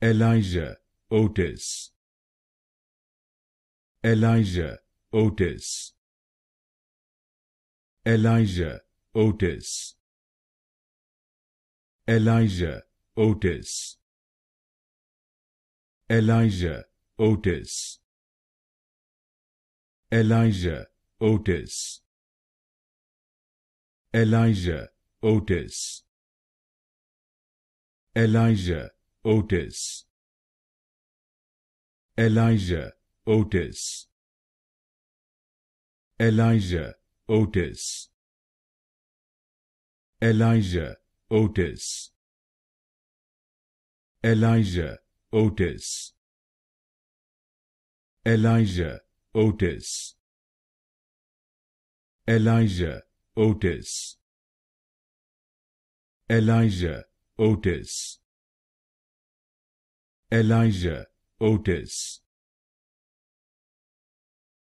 Elisha Otis. Elisha Otis. Elisha Otis. Elisha Otis. Elisha Otis. Elisha Otis. Elisha Otis. Elisha Otis. Elisha Otis. Elisha Otis. Elisha Otis. Elisha Otis. Elisha Otis. Elisha Otis. Elisha Otis. Elisha Otis.